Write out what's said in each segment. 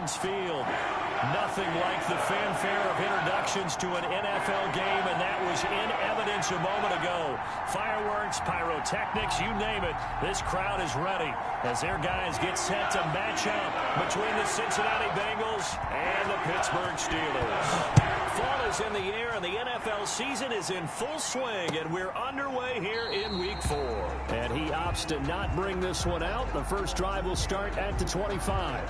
Heinz Field. Nothing like the fanfare of introductions to an NFL game, and that was in evidence a moment ago. Fireworks, pyrotechnics, you name it. This crowd is ready as their guys get set to match up between the Cincinnati Bengals and the Pittsburgh Steelers. Fall is in the air, and the NFL season is in full swing, and we're underway here in Week 4. And he opts to not bring this one out. The first drive will start at the 25.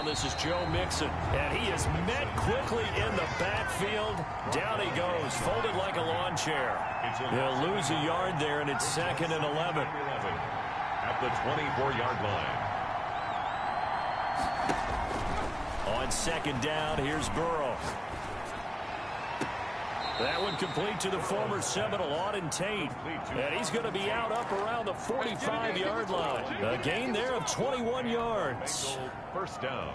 This is Joe Mixon, and he is met quickly in the backfield. Down he goes, folded like a lawn chair. He'll lose a yard there, and it's 2nd and 11. At the 24-yard line. On 2nd down, here's Burrow. That one complete to the former Seminole, Auden Tate. And he's going to be out up around the 45-yard line. A gain there of 21 yards. First down.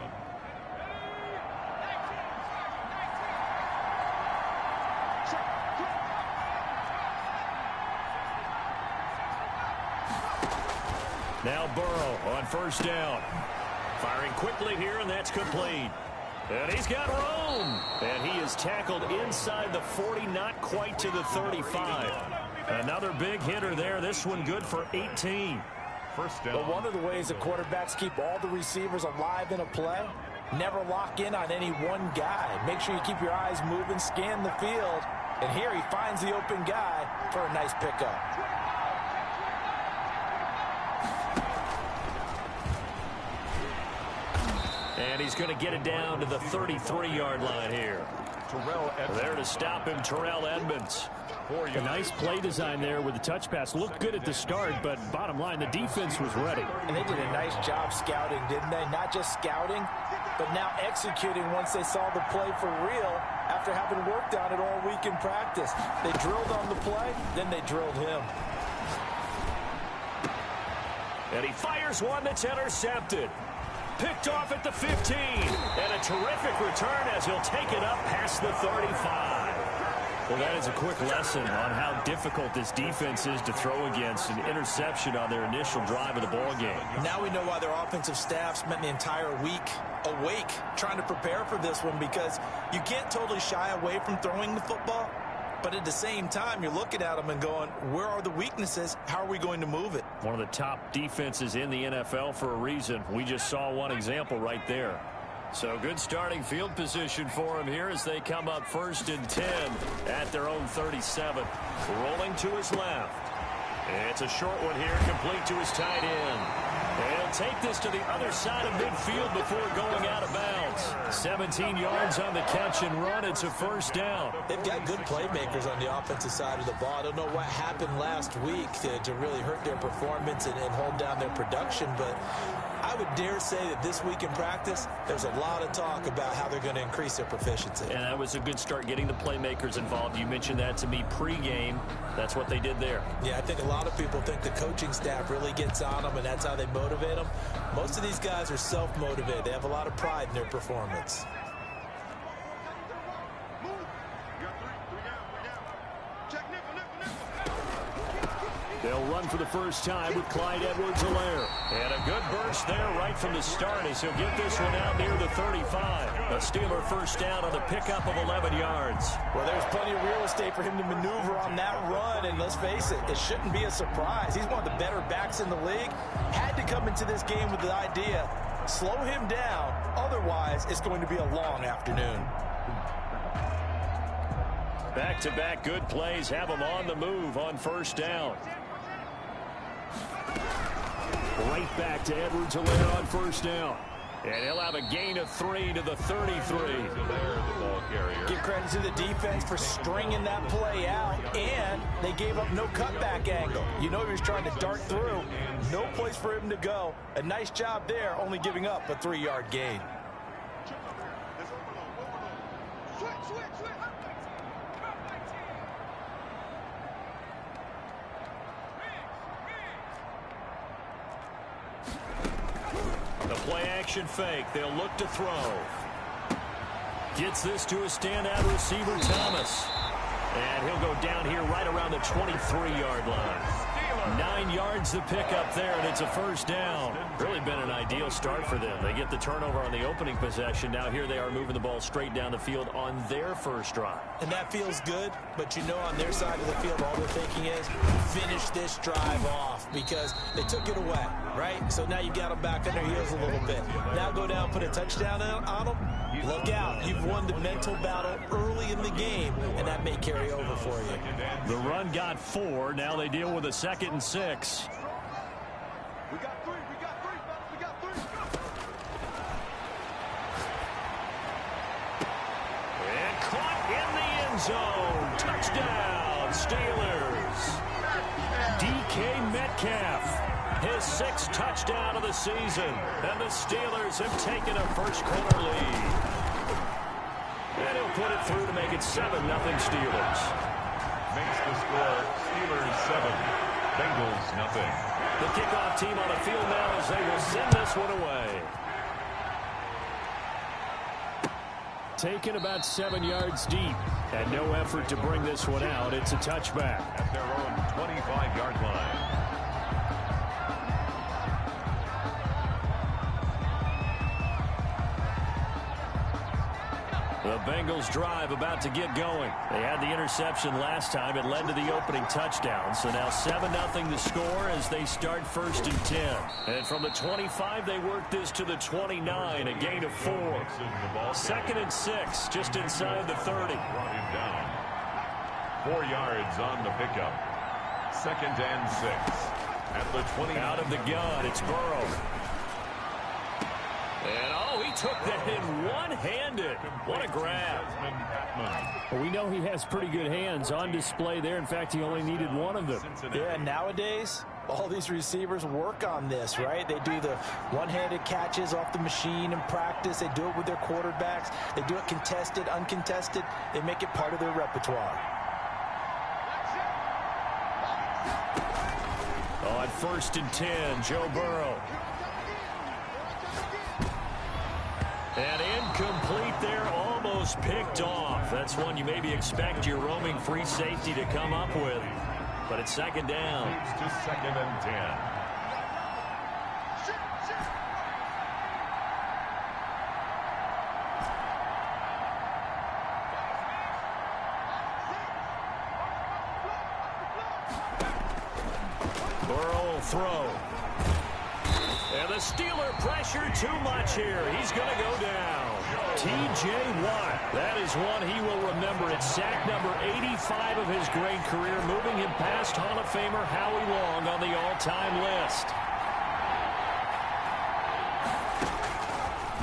Now Burrow on first down. Firing quickly here, and that's complete. And he's got room. And he is tackled inside the 40, not quite to the 35. Another big hitter there. This one good for 18. First down. But one of the ways the quarterbacks keep all the receivers alive in a play, never lock in on any one guy. Make sure you keep your eyes moving, scan the field. And here he finds the open guy for a nice pickup. And he's going to get it down to the 33-yard line here. There to stop him, Terrell Edmonds. A nice play design there with the touch pass. Looked good at the start, but bottom line, the defense was ready. And they did a nice job scouting, didn't they? Not just scouting, but now executing once they saw the play for real after having worked on it all week in practice. They drilled on the play, then they drilled him. And he fires one that's intercepted. Picked off at the 15. And a terrific return as he'll take it up past the 35. Well, that is a quick lesson on how difficult this defense is to throw against. An interception on their initial drive of the ball game. Now we know why their offensive staff spent the entire week awake trying to prepare for this one, because you can't totally shy away from throwing the football. But at the same time, you're looking at them and going, where are the weaknesses? How are we going to move it? One of the top defenses in the NFL for a reason. We just saw one example right there. So good starting field position for him here as they come up 1st and 10 at their own 37. Rolling to his left. It's a short one here, complete to his tight end. And he'll take this to the other side of midfield before going out of bounds. 17 yards on the catch and run. It's a first down. They've got good playmakers on the offensive side of the ball. I don't know what happened last week to really hurt their performance and hold down their production, but I would dare say that this week in practice, there's a lot of talk about how they're going to increase their proficiency. And that was a good start, getting the playmakers involved. You mentioned that to me pregame. That's what they did there. Yeah, I think a lot of people think the coaching staff really gets on them, and that's how they motivate them. Most of these guys are self-motivated. They have a lot of pride in their performance. They'll run for the first time with Clyde Edwards-Helaire. And a good burst there right from the start as he'll get this one out near the 35. A Steeler first down on the pickup of 11 yards. Well, there's plenty of real estate for him to maneuver on that run, and let's face it, it shouldn't be a surprise. He's one of the better backs in the league. Had to come into this game with the idea, slow him down, otherwise it's going to be a long afternoon. Back-to-back good plays have him on the move on first down. Right back to Edwards-Helaire on first down. And he'll have a gain of 3 to the 33. Give credit to the defense for stringing that play out, and they gave up no cutback angle. You know he was trying to dart through. No place for him to go. A nice job there, only giving up a 3-yard gain. Play-action fake. They'll look to throw. Gets this to a standout receiver, Thomas. And he'll go down here right around the 23-yard line. 9 yards the pickup there, and it's a first down. Really been an ideal start for them. They get the turnover on the opening possession. Now here they are moving the ball straight down the field on their first drive. And that feels good, but you know on their side of the field all they're thinking is finish this drive off because they took it away, right? So now you've got them back on their heels a little bit. Now go down, put a touchdown on them. Look out. You've won the mental battle early in the game, and that may carry over for you. The run got 4. Now they deal with a 2nd and 6. We got 3. We got 3. And caught in the end zone. Touchdown, Steelers. DK Metcalf. His 6th touchdown of the season. And the Steelers have taken a first-quarter lead. And he'll put it through to make it 7-0 Steelers. Makes the score Steelers 7, Bengals nothing. The kickoff team on the field now as they will send this one away. Taken about 7 yards deep. And no effort to bring this one out. It's a touchback. At their own 25-yard line. The Bengals drive about to get going. They had the interception last time. It led to the opening touchdown. So now 7-0 the score as they start 1st and 10. And from the 25, they work this to the 29, a gain of 4. 2nd and 6, just inside the 30. Brought him down. 4 yards on the pickup. 2nd and 6. At the 20. Out of the gun, it's Burrow. And, oh, he took that in one-handed. What a grab. Well, we know he has pretty good hands on display there. In fact, he only needed one of them. Yeah, nowadays, all these receivers work on this, right? They do the one-handed catches off the machine in practice. They do it with their quarterbacks. They do it contested, uncontested. They make it part of their repertoire. On 1st and 10, Joe Burrow. And incomplete there, almost picked off. That's one you maybe expect your roaming free safety to come up with. But it's 2nd down. Moves to 2nd and 10. Burrow will throw. And the Steeler pressure too much here. He's going to go down. T.J. Watt. That is one he will remember. It's sack number 85 of his great career, moving him past Hall of Famer Howie Long on the all-time list.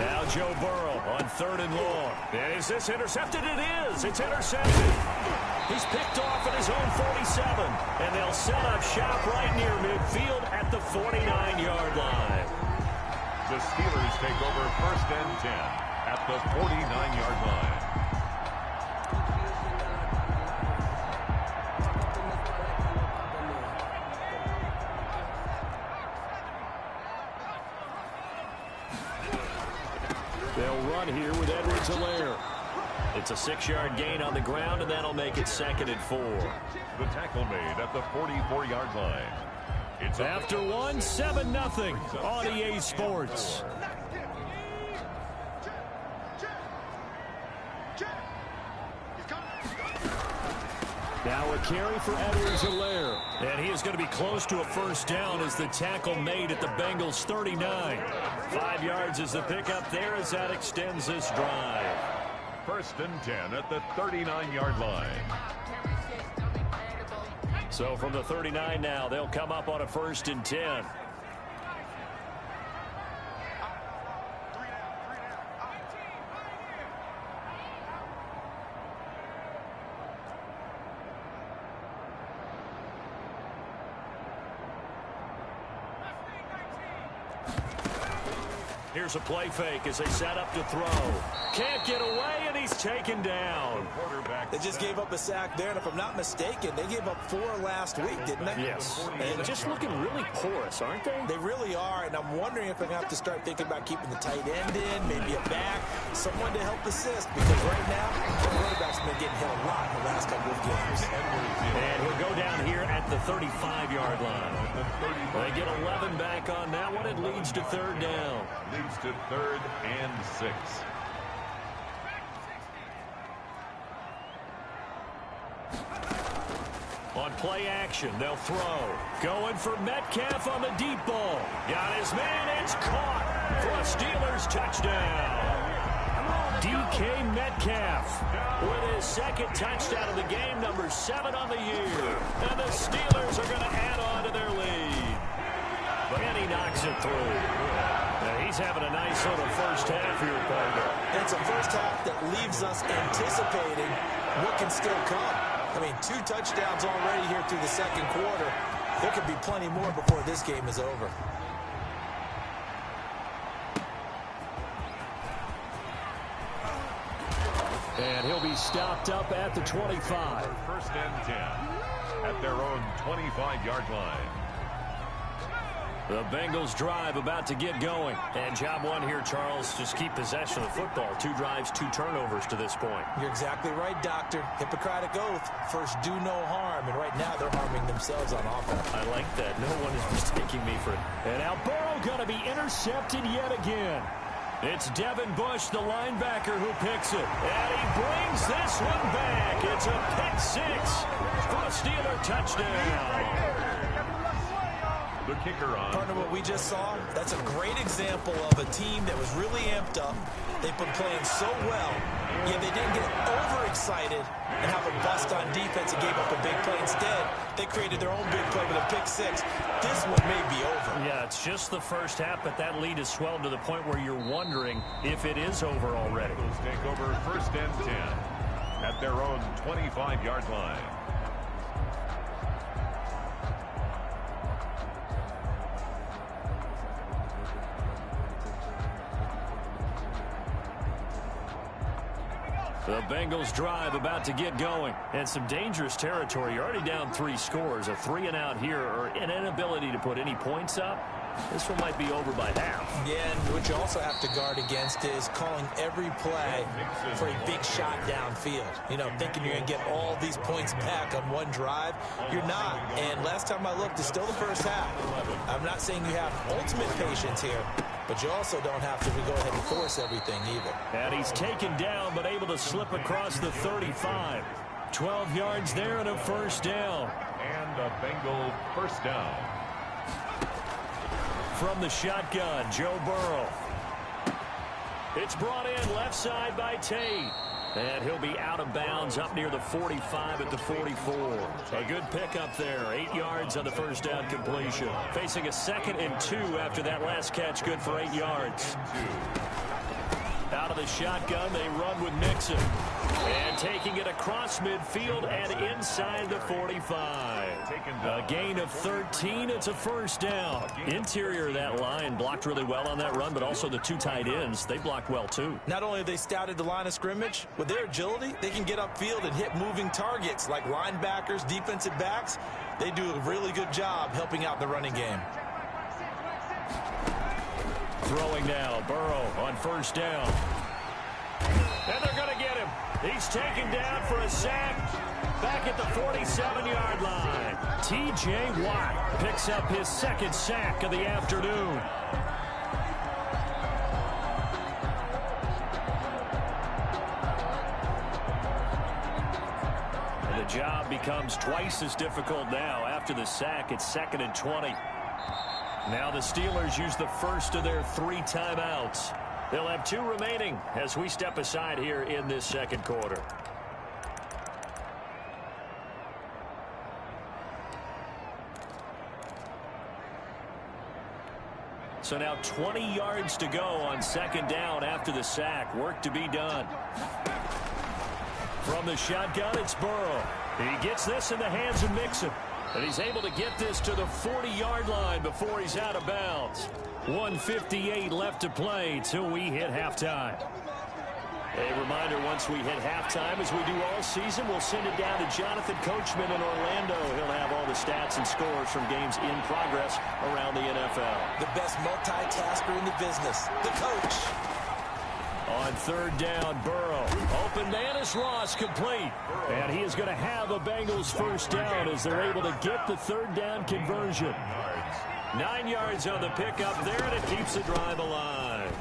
Now Joe Burrow on 3rd and long. And is this intercepted? It is. It's intercepted. He's picked off at his own 47. And they'll set up shop right near midfield at the 49-yard line. The Steelers take over 1st and 10 at the 49-yard line. They'll run here with Edwards-Helaire. It's a 6-yard gain on the ground, and that'll make it 2nd and 4. The tackle made at the 44-yard line. It's after 7-0 on EA Sports. Now a carry for Edwards-Helaire. And he is going to be close to a 1st down as the tackle made at the Bengals 39. 5 yards is the pickup there as that extends this drive. 1st and 10 at the 39-yard line. So from the 39 now, they'll come up on a 1st and 10. Here's a play fake as they set up to throw. Can't get away, and he's taken down. They just gave up a sack there, and if I'm not mistaken, they gave up 4 last week, didn't they? Yes. And just looking really porous, aren't they? They really are, and I'm wondering if they're going to have to start thinking about keeping the tight end in, maybe a back, someone to help assist, because right now, the quarterback's been getting hit a lot in the last couple of games. And he'll go down here at the 35-yard line. They get 11 back on that one. It leads to 3rd down. Leads to 3rd and 6. On play action, they'll throw. Going for Metcalf on the deep ball. Got his man, it's caught for a Steelers touchdown. DK Metcalf with his 2nd touchdown of the game, number 7 on the year. And the Steelers are going to add on to their lead. And he knocks it through. Now he's having a nice little 1st half here, partner. It's a 1st half that leaves us anticipating what can still come. I mean, 2 touchdowns already here through the 2nd quarter. There could be plenty more before this game is over. And he'll be stopped up at the 25. 1st and 10 at their own 25-yard line. The Bengals drive about to get going. And job 1 here, Charles, just keep possession of the football. 2 drives, 2 turnovers to this point. You're exactly right, Doctor. Hippocratic oath. First, do no harm. And right now, they're harming themselves on offense. I like that. No one is mistaking me for it. And now Burrow going to be intercepted yet again. It's Devin Bush, the linebacker, who picks it. And he brings this one back. It's a pick 6 for a Steeler touchdown. The kicker on. Partner, what we just saw, that's a great example of a team that was really amped up. They've been playing so well, yet they didn't get overexcited and have a bust on defense and gave up a big play. Instead, they created their own big play with a pick 6. This one may be over. Yeah, it's just the 1st half, but that lead has swelled to the point where you're wondering if it is over already. Eagles take over 1st and 10 at their own 25-yard line. The Bengals drive about to get going. And some dangerous territory. You're already down 3 scores. A 3-and-out here or an inability to put any points up. This one might be over by half. Yeah, and what you also have to guard against is calling every play for a big shot downfield. You know, thinking you're going to get all these points back on one drive. You're not. And last time I looked, it's still the 1st half. I'm not saying you have ultimate patience here, but you also don't have to go ahead and force everything either. And he's taken down, but able to slip across the 35. 12 yards there and a 1st down. And a Bengal 1st down. From the shotgun, Joe Burrow. It's brought in left side by Tate. And he'll be out of bounds up near the 45 at the 44. A good pickup there. 8 yards on the 1st down completion. Facing a 2nd and 2 after that last catch. Good for 8 yards. out of the shotgun. They run with Mixon. And taking it across midfield and inside the 45. A gain of 13. It's a first down. Interior of that line blocked really well on that run, but also the two tight ends, they blocked well too. Not only have they scouted the line of scrimmage, with their agility, they can get upfield and hit moving targets like linebackers, defensive backs. They do a really good job helping out the running game. Throwing now, Burrow on first down. And they're going to get him. He's taken down for a sack back at the 47-yard line. T.J. Watt picks up his second sack of the afternoon. And the job becomes twice as difficult now. After the sack, it's 2nd and 20. Now the Steelers use the first of their 3 timeouts. They'll have 2 remaining as we step aside here in this second quarter. So now 20 yards to go on 2nd down after the sack. Work to be done. From the shotgun, it's Burrow. He gets this in the hands of Mixon. And he's able to get this to the 40-yard line before he's out of bounds. 1:58 left to play till we hit halftime. A reminder, once we hit halftime, as we do all season, we'll send it down to Jonathan Coachman in Orlando. He'll have all the stats and scores from games in progress around the NFL. The best multitasker in the business, the coach. On 3rd down, Burrow. Open man is Ross, complete. And he is going to have a Bengals first down as they're able to get the 3rd down conversion. 9 yards on the pickup there, and it keeps the drive alive.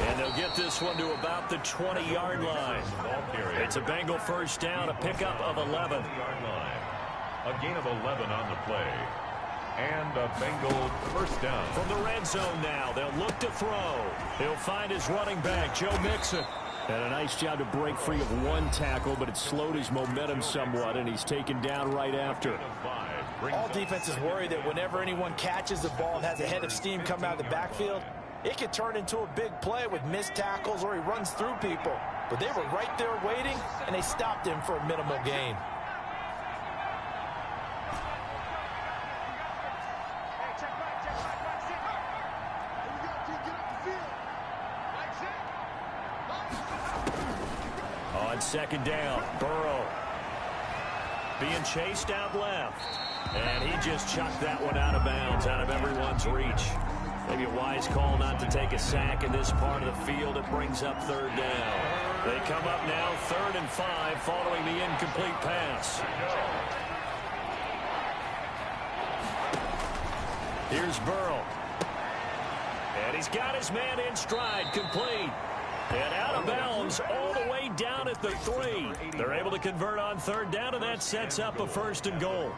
And they'll get this one to about the 20-yard line. It's a Bengal first down, a pickup of 11. A gain of 11 on the play. And a Bengal first down. From the red zone now, they'll look to throw. He'll find his running back, Joe Mixon. And a nice job to break free of 1 tackle, but it slowed his momentum somewhat, and he's taken down right after. All defenses worry that whenever anyone catches the ball and has a head of steam come out of the backfield, it could turn into a big play with missed tackles or he runs through people. But they were right there waiting, and they stopped him for a minimal gain. On 2nd down, Burrow being chased out left. And he just chucked that one out of bounds, out of everyone's reach. Maybe a wise call not to take a sack in this part of the field. It brings up 3rd down. They come up now 3rd and 5 following the incomplete pass. Here's Burrow. And he's got his man in stride, complete. And out of bounds all the way down at the 3. They're able to convert on 3rd down, and that sets up a 1st and goal.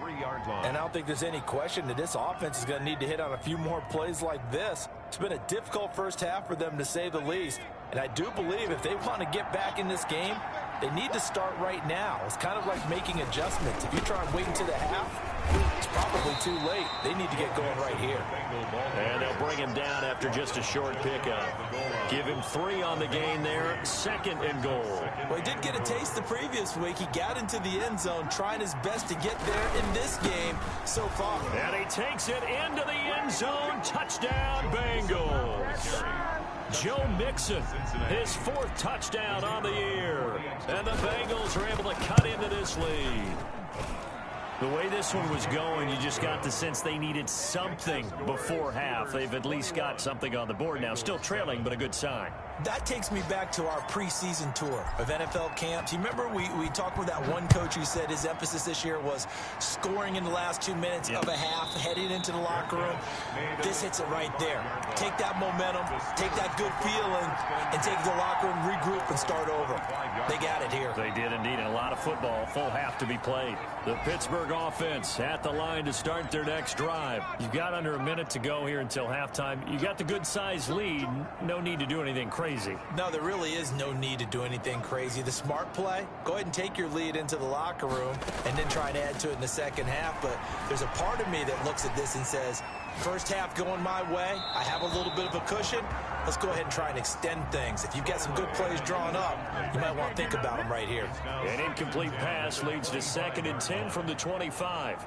And I don't think there's any question that this offense is going to need to hit on a few more plays like this. It's been a difficult first half for them, to say the least. And I do believe if they want to get back in this game, they need to start right now. It's kind of like making adjustments. If you try and wait until the half, it's probably too late. They need to get going right here. And they'll bring him down after just a short pickup. Give him 3 on the gain there. 2nd and goal. Well, he did get a taste the previous week. He got into the end zone, trying his best to get there in this game so far. And he takes it into the end zone. Touchdown, Bengals. Joe Mixon, his 4th touchdown on the year. And the Bengals are able to cut into this lead. The way this one was going, you just got the sense they needed something before half. They've at least got something on the board now. Still trailing, but a good sign. That takes me back to our preseason tour of NFL camps. You remember we talked with that one coach who said his emphasis this year was scoring in the last 2 minutes of a half, heading into the locker room. This hits it right there. Take that momentum, take that good feeling, and take the locker room, regroup, and start over. They got it here. They did indeed, and a lot of football, full half to be played. The Pittsburgh offense at the line to start their next drive. You've got under a minute to go here until halftime. You got the good-sized lead. No need to do anything crazy. No, there really is no need to do anything crazy. The smart play, go ahead and take your lead into the locker room and then try and add to it in the second half. But there's a part of me that looks at this and says, first half going my way, I have a little bit of a cushion. let's go ahead and try and extend things. If you've got some good plays drawn up, you might want to think about them right here. An incomplete pass leads to 2nd and 10 from the 25.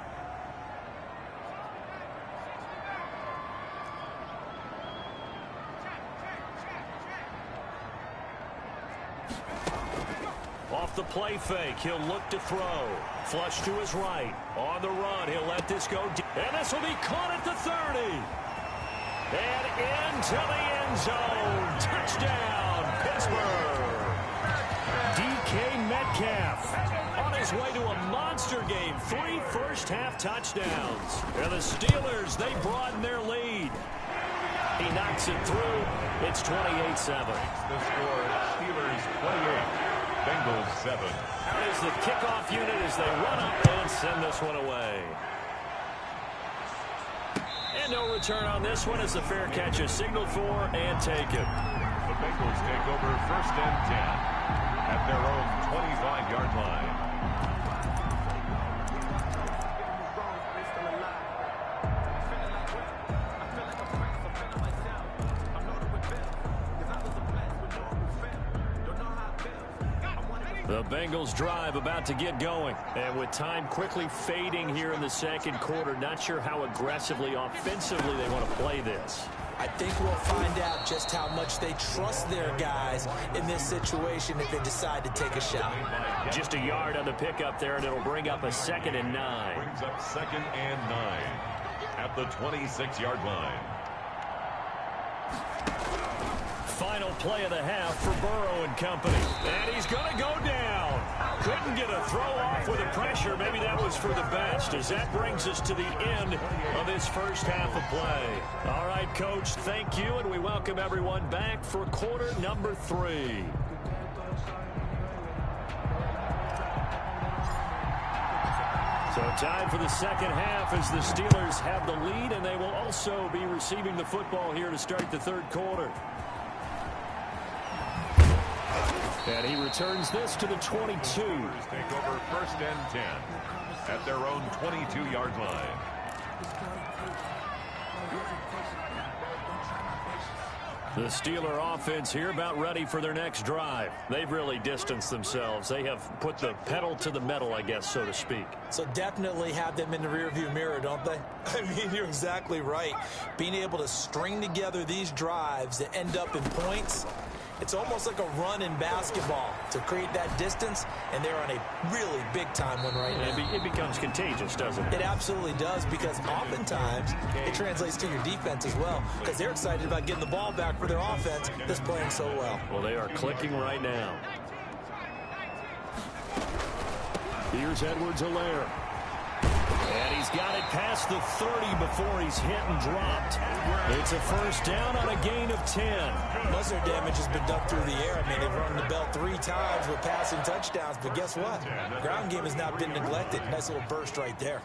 Off the play fake, he'll look to throw. Flush to his right. On the run, he'll let this go. And this will be caught at the 30. And into the end zone. Touchdown, Pittsburgh. DK Metcalf on his way to a monster game. 3 first-half touchdowns. And the Steelers, they broaden their lead. He knocks it through. It's 28-7. The score, Steelers 28. Bengals 7. That is the kickoff unit as they run up and send this one away. And no return on this one as the fair catch is signaled for and taken. The Bengals take over 1st and 10 at their own 25-yard line. The Bengals drive about to get going. And with time quickly fading here in the 2nd quarter, not sure how aggressively, offensively they want to play this. I think we'll find out just how much they trust their guys in this situation if they decide to take a shot. Just a yard on the pickup there, and it'll bring up a 2nd and 9. Brings up 2nd and 9 at the 26-yard line. Final play of the half for Burrow and company. And he's going to go down. Couldn't get a throw off with the pressure. Maybe that was for the best, as that brings us to the end of this first half of play. All right, Coach, thank you, and we welcome everyone back for quarter number 3. So time for the 2nd half as the Steelers have the lead, and they will also be receiving the football here to start the 3rd quarter. And he returns this to the 22. Take over 1st and 10 at their own 22-yard line. The Steeler offense here about ready for their next drive. They've really distanced themselves. They have put the pedal to the metal, I guess, so to speak. So definitely have them in the rearview mirror, don't they? I mean, you're exactly right. Being able to string together these drives that end up in points, it's almost like a run in basketball to create that distance, and they're on a really big-time one right now. It becomes contagious, doesn't it? It absolutely does, because oftentimes it translates to your defense as well, because they're excited about getting the ball back for their offense that's playing so well. Well, they are clicking right now. Here's Edwards-Helaire. And he's got it past the 30 before he's hit and dropped. It's a first down on a gain of 10. Most of their damage has been done through the air. I mean, they've run the bell 3 times with passing touchdowns, but guess what? Ground game has not been neglected. Nice little burst right there.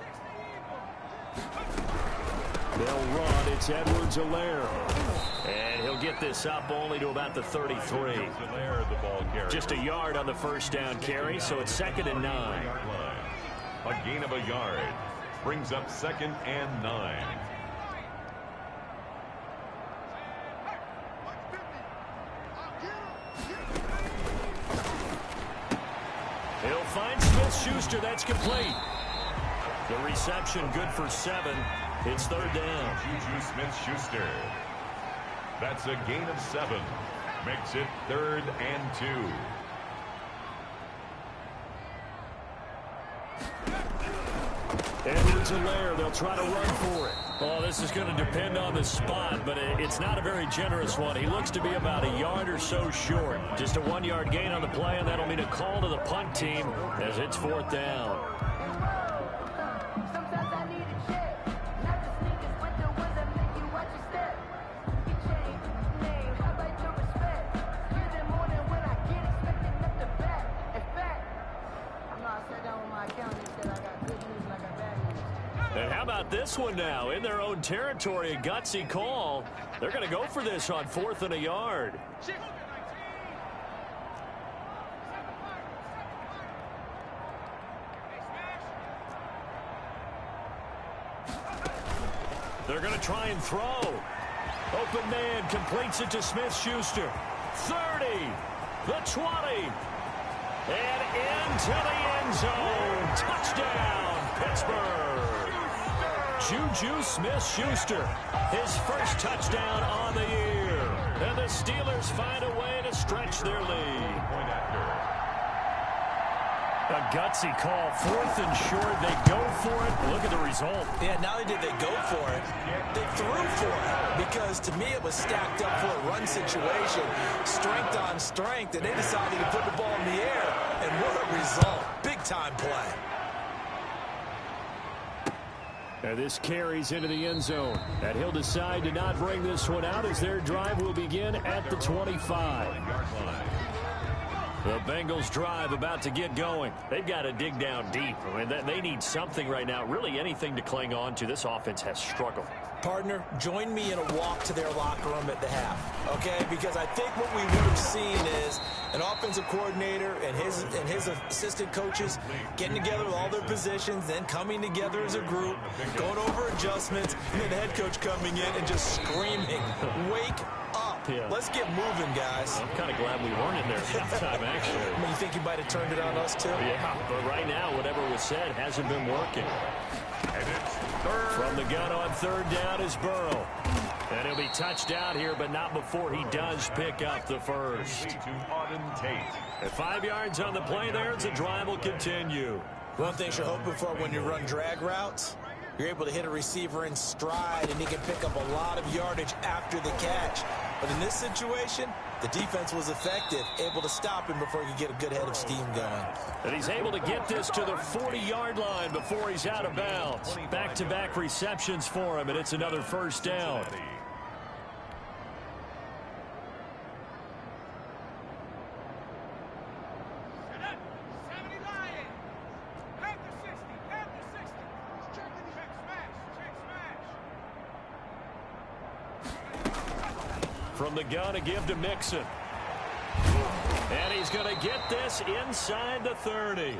They'll run. It's Edwards-Helaire. And he'll get this up only to about the 33. Just a yard on the first down carry, so it's 2nd and 9. A gain of a yard brings up 2nd and 9. He'll find Smith-Schuster. That's complete. The reception good for 7. It's 3rd down. Juju Smith-Schuster. That's a gain of 7. Makes it 3rd and 2. Edwards-Helaire, they'll try to run for it. Oh, this is going to depend on the spot, but it's not a very generous one. He looks to be about a yard or so short. Just a 1-yard gain on the play, and that'll mean a call to the punt team as it's 4th down. And how about this one now? In their own territory, a gutsy call. They're going to go for this on 4th and a yard. They're going to try and throw. Open man completes it to Smith-Schuster. 30, the 20, and into the end zone. Touchdown, Pittsburgh. Juju Smith-Schuster, his first touchdown on the year. And the Steelers find a way to stretch their lead. A gutsy call, 4th and short. They go for it. Look at the result. Yeah, not only did they go for it, they threw for it. Because to me, it was stacked up for a run situation. Strength on strength, and they decided to put the ball in the air. And what a result. Big-time play. And this carries into the end zone. And he'll decide to not bring this one out as their drive will begin at the 25. The Bengals drive about to get going. They've got to dig down deep. I mean, they need something right now, really anything to cling on to. This offense has struggled. Partner, join me in a walk to their locker room at the half, okay? Because I think what we would have seen is an offensive coordinator and his assistant coaches getting together with all their positions, then coming together as a group, going over adjustments, and then the head coach coming in and just screaming, wake up. Yeah. Let's get moving, guys. I'm kind of glad we weren't in there halftime, actually. I mean, you think you might have turned it on us, too? Yeah, but right now, whatever was said hasn't been working. And it's From the gun on 3rd down is Burrow. And he'll be touched out here, but not before he does pick up the first. At 5 yards on the play there, the drive will continue. One thing you're hoping for when you run drag routes, you're able to hit a receiver in stride, and he can pick up a lot of yardage after the catch. But in this situation, the defense was effective, able to stop him before he could get a good head of steam going. And he's able to get this to the 40-yard line before he's out of bounds. Back-to-back receptions for him, and it's another first down. From the gun, a give to Mixon. And he's going to get this inside the 30.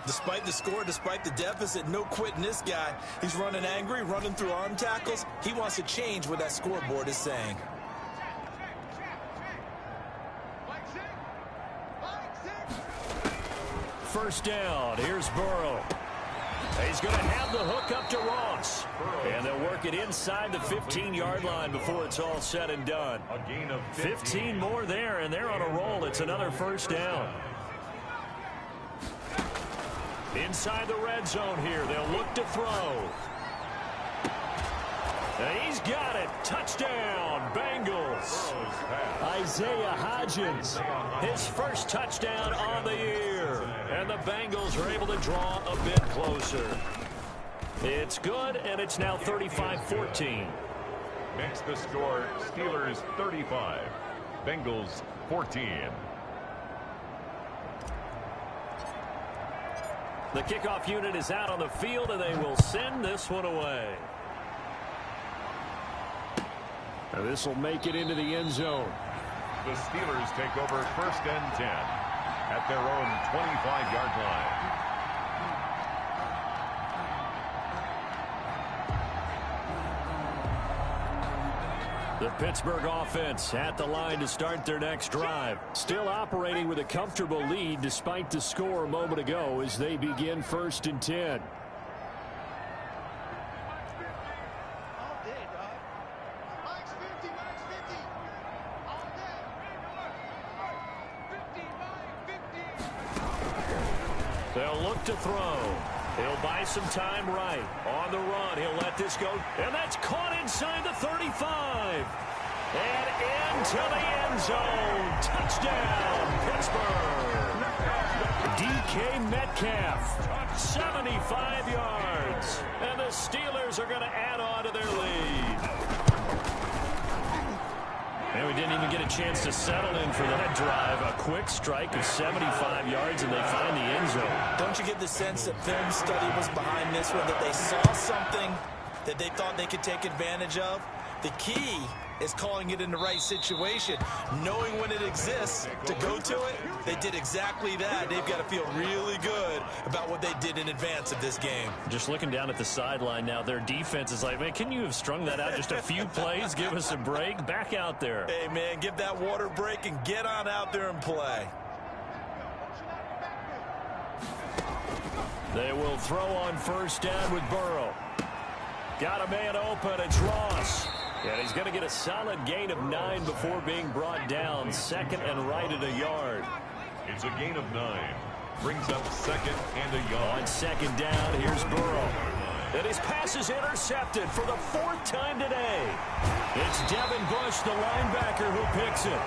Despite the score, despite the deficit, no quitting this guy. He's running angry, running through arm tackles. He wants to change what that scoreboard is saying. First down. Here's Burrow. He's going to have the hook up to Ross. And they'll work it inside the 15-yard line before it's all said and done. 15 more there, and they're on a roll. It's another first down. Inside the red zone here. They'll look to throw. And he's got it. Touchdown, Bengals. Isaiah Hodgins, his first touchdown on the year. And the Bengals are able to draw a bit closer. It's good, and it's now 35-14. Makes the score Steelers 35, Bengals 14. The kickoff unit is out on the field, and they will send this one away. And this will make it into the end zone. The Steelers take over 1st and 10 at their own 25-yard line. The Pittsburgh offense at the line to start their next drive. Still operating with a comfortable lead despite the score a moment ago as they begin 1st and 10. They'll look to throw. He'll buy some time right. On the run, he'll let this go. And that's caught inside the 35. And into the end zone. Touchdown, Pittsburgh. DK Metcalf, 75 yards. And the Steelers are going to add on to their lead. And we didn't even get a chance to settle in for that drive. A quick strike of 75 yards, and they find the end zone. Don't you get the sense that film study was behind this one, that they saw something that they thought they could take advantage of? The key is calling it in the right situation. Knowing when it exists to go to it, they did exactly that. They've got to feel really good about what they did in advance of this game. Just looking down at the sideline now, their defense is like, man, can you have strung that out just a few plays? Give us a break. Back out there. Hey, man, give that water break and get on out there and play. They will throw on first down with Burrow. Got a man open. It's Ross. And he's going to get a solid gain of 9 before being brought down. Second and right at a yard. It's a gain of 9. Brings up second and a yard. On second down, here's Burrow. And his pass is intercepted for the 4th time today. It's Devin Bush, the linebacker, who picks it.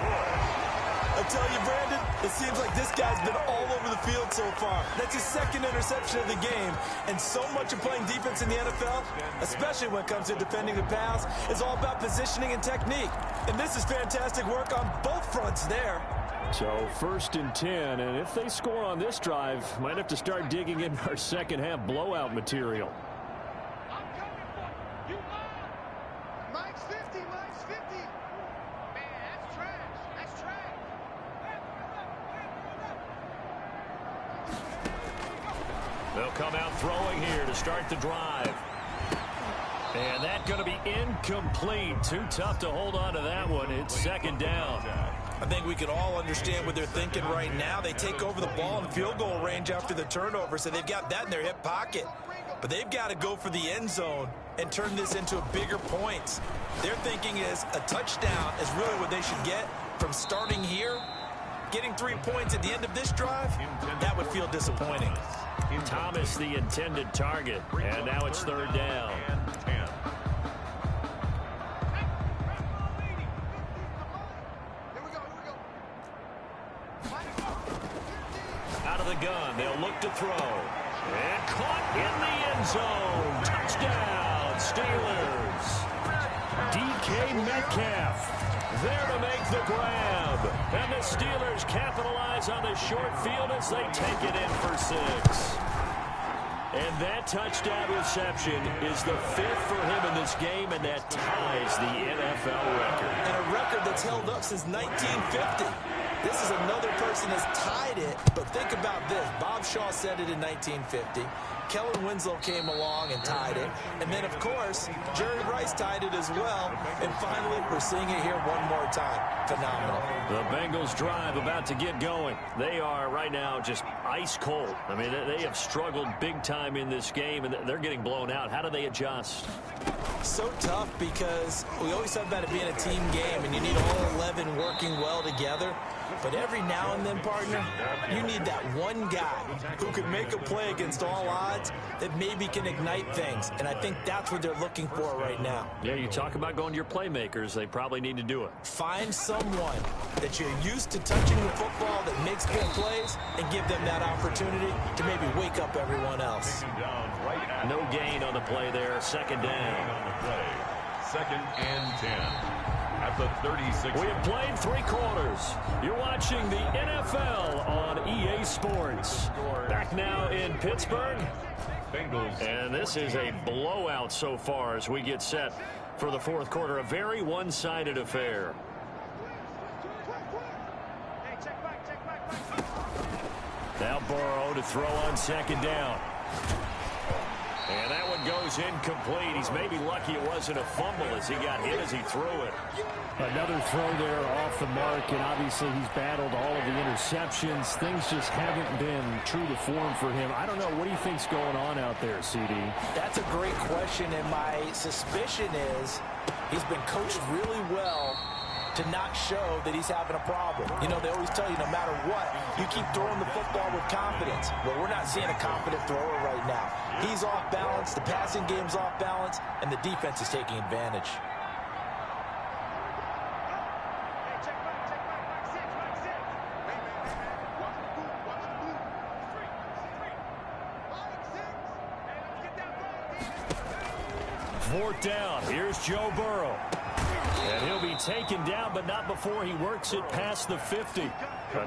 I'll tell you, Brandon, it seems like this guy's been all over the field so far. That's his 2nd interception of the game. And so much of playing defense in the NFL, especially when it comes to defending the pass, is all about positioning and technique. And this is fantastic work on both fronts there. So 1st and 10, and if they score on this drive, might have to start digging in our second half blowout material. Mike's 50, Mike's 50. Man, that's trash. That's trash. They'll come out throwing here to start the drive. And that's going to be incomplete. Too tough to hold on to that one. It's 2nd down. I think we can all understand what they're thinking right now. They take over the ball in field goal range after the turnover, so they've got that in their hip pocket. But they've got to go for the end zone and turn this into a bigger points. Their thinking is a touchdown is really what they should get from starting here. Getting 3 points at the end of this drive, that would feel disappointing. Thomas, the intended target. And now it's 3rd down. Out of the gun, they'll look to throw. And caught in the end zone. Touchdown, Steelers. DK Metcalf there to make the grab. And the Steelers capitalize on the short field as they take it in for 6. And that touchdown reception is the 5th for him in this game, and that ties the NFL record. And a record that's held up since 1950. This is another person that's tied it, but think about this. Bob Shaw said it in 1950. Kellen Winslow came along and tied it. And then, of course, Jerry Rice tied it as well. And finally, we're seeing it here one more time. Phenomenal. The Bengals drive about to get going. They are right now just ice cold. I mean, they have struggled big time in this game, and they're getting blown out. How do they adjust? So tough because we always talk about it being a team game, and you need all 11 working well together. But every now and then, partner, you need that one guy who can make a play against all odds that maybe can ignite things. And I think that's what they're looking for right now. Yeah, you talk about going to your playmakers. They probably need to do it. Find someone that you're used to touching the football that makes big plays and give them that opportunity to maybe wake up everyone else. No gain on the play there. 2nd down. 2nd and 10. At the 36. We have played 3 quarters. You're watching the NFL on EA Sports. Back now in Pittsburgh. Bengals. And this is a blowout so far as we get set for the 4th quarter. A very one-sided affair. Now Burrow to throw on 2nd down. And that one goes incomplete. He's maybe lucky it wasn't a fumble as he got hit as he threw it. Another throw there off the mark, and obviously he's battled all of the interceptions. Things just haven't been true to form for him. I don't know. What do you think's going on out there, CD? That's a great question, and my suspicion is he's been coached really well to not show that he's having a problem. You know, they always tell you no matter what, you keep throwing the football with confidence. Well, we're not seeing a confident thrower right now. He's off balance, the passing game's off balance, and the defense is taking advantage. Hey, 4th down. Here's Joe Burrow. And he'll be taken down, but not before he works it past the 50.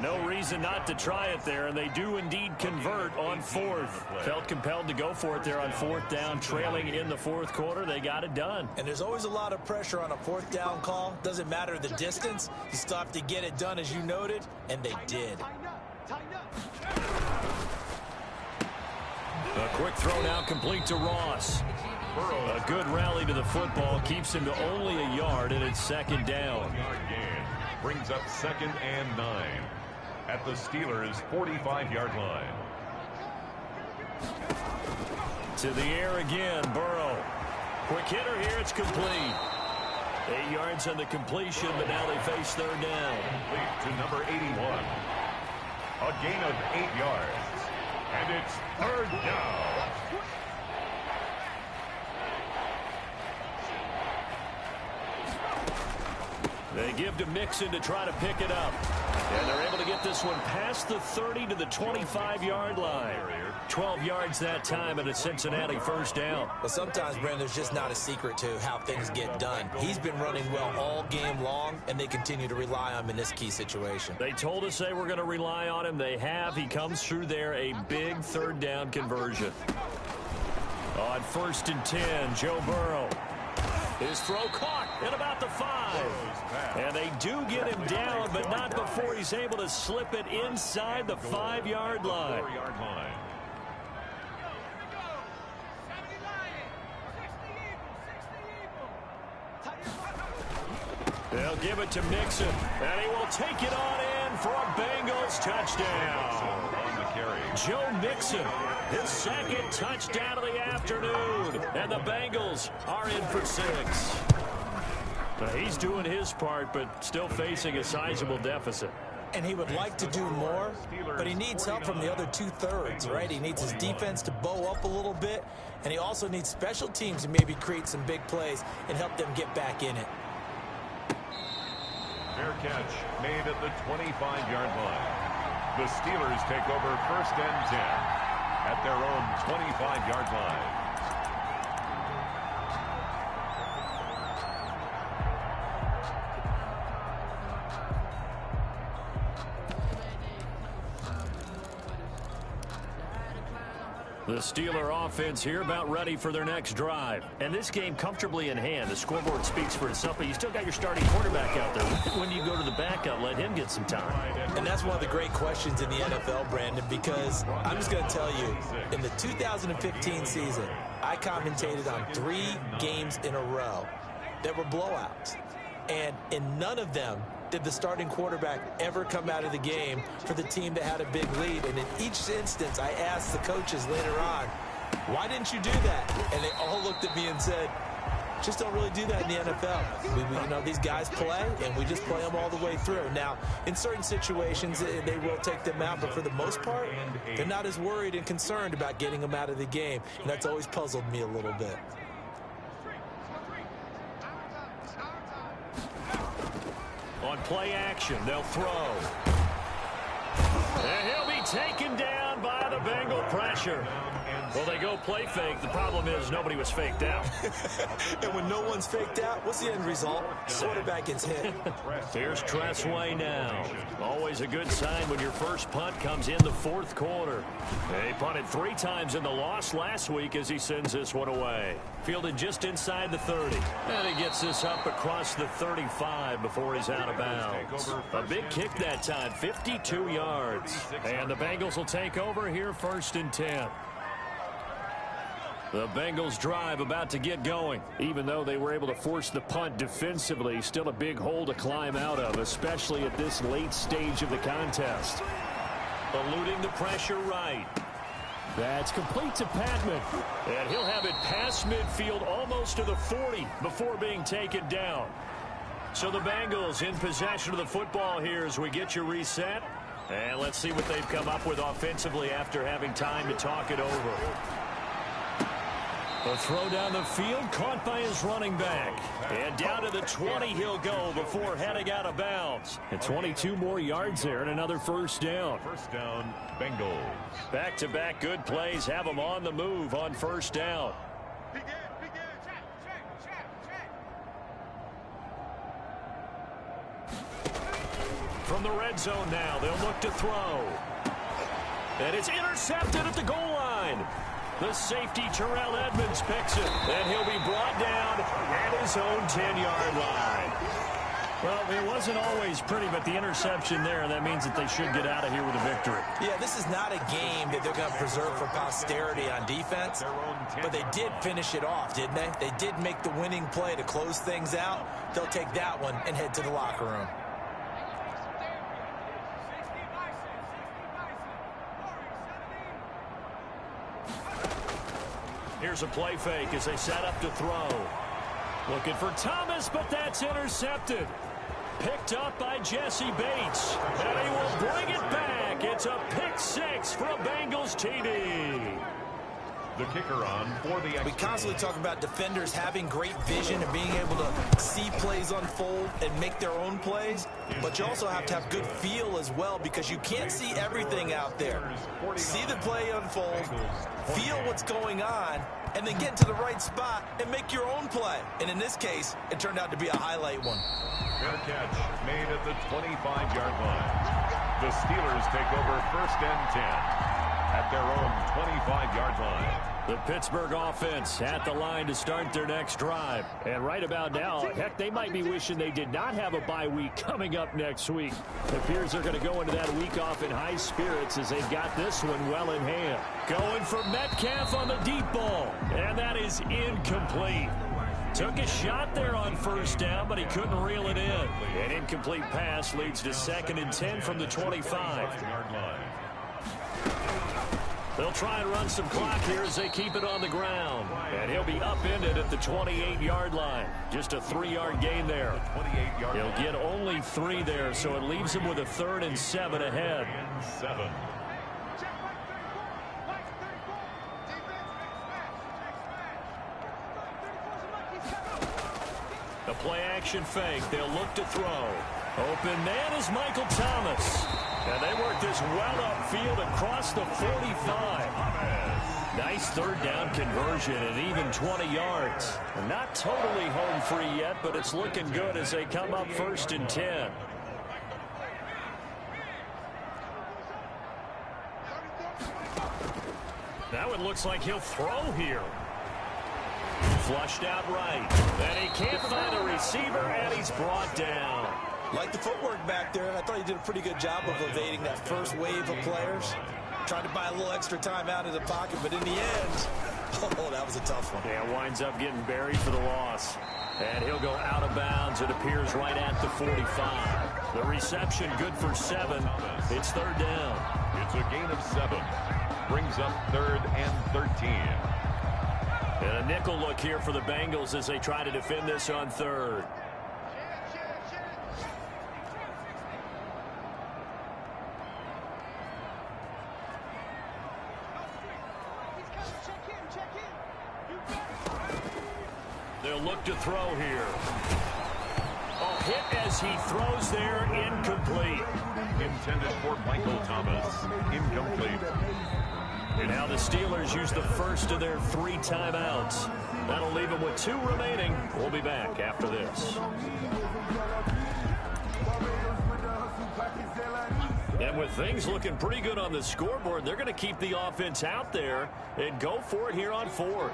No reason not to try it there, and they do indeed convert on fourth. Felt compelled to go for it there on fourth down, trailing in the fourth quarter. They got it done. And there's always a lot of pressure on a fourth down call. Doesn't matter the distance. You still have to get it done, as you noted, and they did. A quick throw now complete to Ross. A good rally to the football keeps him to only a yard, and it's second down. Brings up 2nd and 9 at the Steelers' 45-yard line. To the air again, Burrow. Quick hitter here, it's complete. 8 yards on the completion, but now they face third down. Complete to number 81. A gain of 8 yards. And it's third down. They give to Mixon to try to pick it up. And they're able to get this one past the 30 to the 25-yard line. 12 yards that time, and a Cincinnati first down. But sometimes, Brandon, there's just not a secret to how things get done. He's been running well all game long, and they continue to rely on him in this key situation. They told us they were going to rely on him. They have. He comes through there, a big third down conversion. On 1st and 10, Joe Burrow. His throw caught at about the 5. And they do get him down, but not before he's able to slip it inside the 5-yard line. They'll give it to Mixon, and he will take it on in for a Bengals touchdown. Joe Mixon, his second touchdown of the afternoon, and the Bengals are in for 6. He's doing his part, but still facing a sizable deficit. And he would like to do more, but he needs help from the other 2/3, right? He needs his defense to bow up a little bit, and he also needs special teams to maybe create some big plays and help them get back in it. Fair catch made at the 25-yard line. The Steelers take over 1st and 10 at their own 25-yard line. The Steeler offense here about ready for their next drive. And this game comfortably in hand. The scoreboard speaks for itself, but you still got your starting quarterback out there. When do you go to the backup? Let him get some time. And that's one of the great questions in the NFL, Brandon, because I'm just going to tell you, in the 2015 season, I commentated on 3 games in a row that were blowouts. And in none of them did the starting quarterback ever come out of the game for the team that had a big lead. And in each instance, I asked the coaches later on, why didn't you do that? And they all looked at me and said, just don't really do that in the NFL. You know, these guys play, and we just play them all the way through. Now, in certain situations, they will take them out, but for the most part, they're not as worried and concerned about getting them out of the game. And that's always puzzled me a little bit. On play action, they'll throw. And he'll be taken down by the Bengal pressure. Well, they go play fake. The problem is nobody was faked out. And when no one's faked out, what's the end result? Quarterback gets hit. Here's Tressway now. Always a good sign when your first punt comes in the fourth quarter. He punted 3 times in the loss last week as he sends this one away. Fielded just inside the 30. And he gets this up across the 35 before he's out of bounds. A big kick that time, 52 yards. And the Bengals will take over here 1st and 10. The Bengals drive about to get going. Even though they were able to force the punt defensively, still a big hole to climb out of, especially at this late stage of the contest. Eluding the pressure right. That's complete to Patman. And he'll have it past midfield almost to the 40 before being taken down. So the Bengals in possession of the football here as we get your reset. And let's see what they've come up with offensively after having time to talk it over. A throw down the field, caught by his running back. And down to the 20 he'll go before heading out of bounds. And 22 more yards there and another first down. First down, Bengals. Back-to-back good plays have them on the move on first down. From the red zone now, they'll look to throw. And it's intercepted at the goal line. The safety, Terrell Edmonds, picks it. And he'll be brought down at his own 10-yard line. Well, it wasn't always pretty, but the interception there, that means that they should get out of here with a victory. Yeah, this is not a game that they're going to preserve for posterity on defense, but they did finish it off, didn't they? They did make the winning play to close things out. They'll take that one and head to the locker room. Here's a play fake as they set up to throw. Looking for Thomas, but that's intercepted. Picked up by Jesse Bates. And he will bring it back. It's a pick six for a Bengals TD. The kicker on for the... We constantly talk about defenders having great vision and being able to see plays unfold and make their own plays. But you also have to have good feel as well, because you can't see everything out there. See the play unfold, feel what's going on, and then get to the right spot and make your own play. And in this case, it turned out to be a highlight one. Fair catch made at the 25-yard line. The Steelers take over first and 10 at their own 25-yard line. The Pittsburgh offense at the line to start their next drive. And right about now, heck, they might be wishing they did not have a bye week coming up next week. It appears they're going to go into that week off in high spirits as they've got this one well in hand. Going for Metcalf on the deep ball. And that is incomplete. Took a shot there on first down, but he couldn't reel it in. An incomplete pass leads to 2nd and 10 from the 25. They'll try and run some clock here as they keep it on the ground. And he'll be upended at the 28-yard line. Just a 3-yard gain there. He'll get only 3 there, so it leaves him with a 3rd and 7 ahead. A play-action fake. They'll look to throw. Open man is Michael Thomas. And they work this well upfield across the 45. Nice 3rd down conversion and even 20 yards. Not totally home free yet, but it's looking good as they come up 1st and 10. Now it looks like he'll throw here. Flushed out right. And he can't find a receiver, and he's brought down. Like the footwork back there, and I thought he did a pretty good job of evading that first wave of players. Tried to buy a little extra time out of the pocket, but in the end, oh, that was a tough one. Yeah, winds up getting buried for the loss. And he'll go out of bounds. It appears right at the 45. The reception good for 7. It's 3rd down. It's a gain of 7. Brings up 3rd and 13. And a nickel look here for the Bengals as they try to defend this on 3rd. They'll look to throw here. Oh, hit as he throws there, incomplete. Intended for Michael Thomas. Incomplete. And now the Steelers use the first of their 3 timeouts. That'll leave them with 2 remaining. We'll be back after this. And with things looking pretty good on the scoreboard, they're going to keep the offense out there and go for it here on 4th.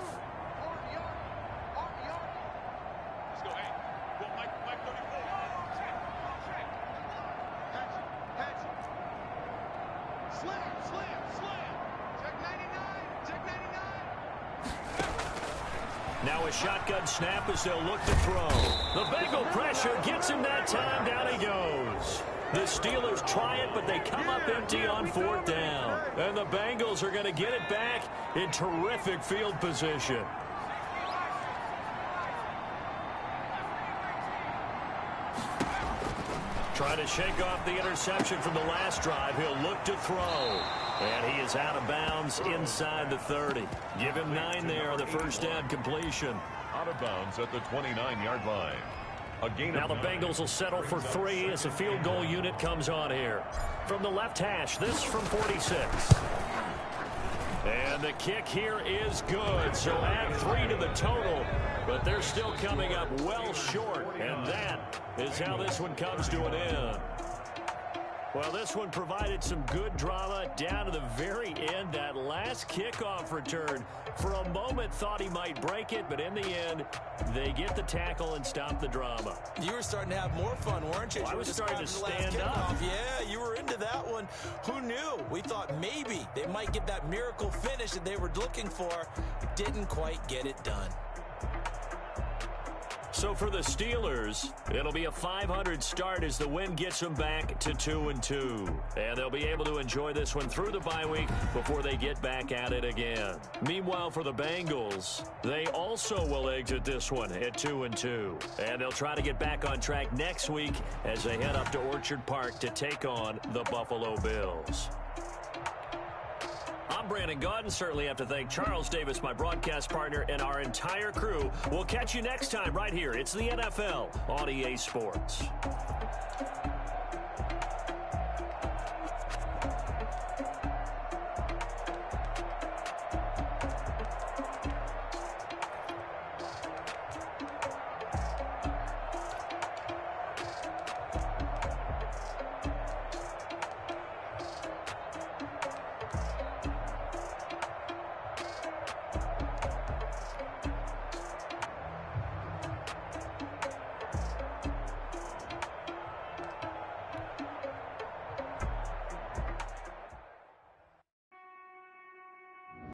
Now a shotgun snap as they'll look to throw. The Bengal pressure gets him that time. Down he goes. The Steelers try it, but they come up empty on 4th down. And the Bengals are going to get it back in terrific field position. Trying to shake off the interception from the last drive. He'll look to throw. And he is out of bounds inside the 30. Give him 9 there on the first down completion. Out of bounds at the 29-yard line. A gain now of the 9. Bengals will settle for 3 as the field goal unit comes on here. From the left hash, this from 46. And the kick here is good. So add 3 to the total. But they're still coming up well short. And that is how this one comes to an end. Well, this one provided some good drama down to the very end. That last kickoff return, for a moment, thought he might break it, but in the end, they get the tackle and stop the drama. You were starting to have more fun, weren't you? Well, I was starting to stand up. Yeah, you were into that one. Who knew? We thought maybe they might get that miracle finish that they were looking for. Didn't quite get it done. So for the Steelers, it'll be a .500 start as the win gets them back to 2-2. And they'll be able to enjoy this one through the bye week before they get back at it again. Meanwhile, for the Bengals, they also will exit this one at 2-2. And they'll try to get back on track next week as they head up to Orchard Park to take on the Buffalo Bills. I'm Brandon Gaudin. Certainly have to thank Charles Davis, my broadcast partner, and our entire crew. We'll catch you next time right here. It's the NFL on EA Sports.